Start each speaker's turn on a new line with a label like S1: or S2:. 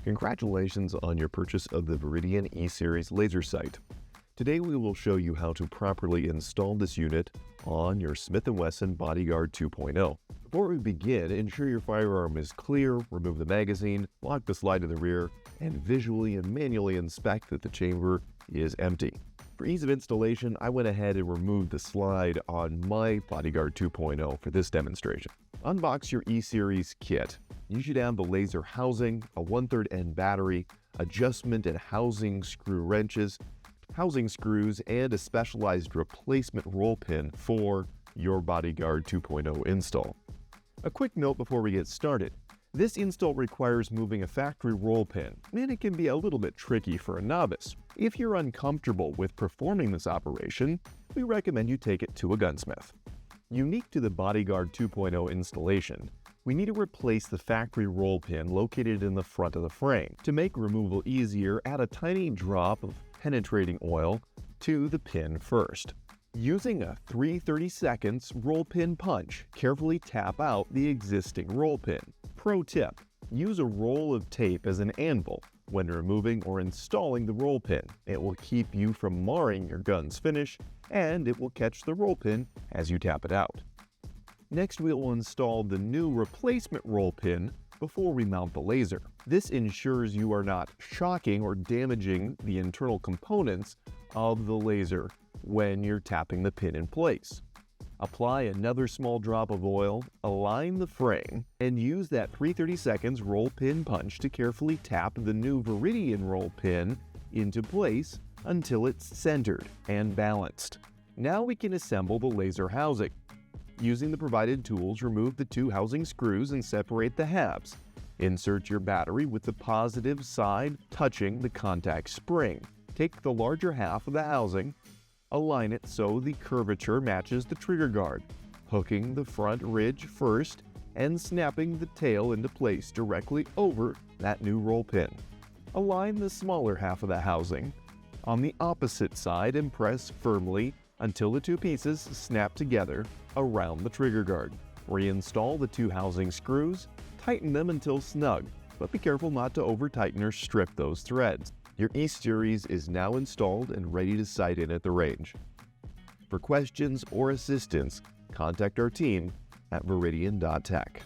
S1: Congratulations on your purchase of the Viridian E-Series laser sight. Today we will show you how to properly install this unit on your Smith Wesson Bodyguard 2.0. Before we begin, ensure your firearm is clear, remove the magazine, lock the slide in the rear, and visually and manually inspect that the chamber is empty. For ease of installation, I went ahead and removed the slide on my Bodyguard 2.0 for this demonstration. Unbox your E-Series kit. You should have the laser housing, a 1/3 end battery, adjustment and housing screw wrenches, housing screws, and a specialized replacement roll pin for your Bodyguard 2.0 install. A quick note before we get started. This install requires moving a factory roll pin, and it can be a little bit tricky for a novice. If you're uncomfortable with performing this operation, we recommend you take it to a gunsmith. Unique to the Bodyguard 2.0 installation, we need to replace the factory roll pin located in the front of the frame. To make removal easier, add a tiny drop of penetrating oil to the pin first. Using a 3/32 roll pin punch, carefully tap out the existing roll pin. Pro tip: use a roll of tape as an anvil when removing or installing the roll pin. It will keep you from marring your gun's finish, and it will catch the roll pin as you tap it out. Next, we will install the new replacement roll pin before we mount the laser. This ensures you are not shocking or damaging the internal components of the laser when you're tapping the pin in place. Apply another small drop of oil, align the frame, and use that 3/32 roll pin punch to carefully tap the new Viridian roll pin into place until it's centered and balanced. Now we can assemble the laser housing. Using the provided tools, remove the two housing screws and separate the halves. Insert your battery with the positive side touching the contact spring. Take the larger half of the housing, align it so the curvature matches the trigger guard, hooking the front ridge first and snapping the tail into place directly over that new roll pin. Align the smaller half of the housing on the opposite side and press firmly until the two pieces snap together around the trigger guard. Reinstall the two housing screws, tighten them until snug, but be careful not to over-tighten or strip those threads. Your E-Series is now installed and ready to sight in at the range. For questions or assistance, contact our team at Viridian.Tech.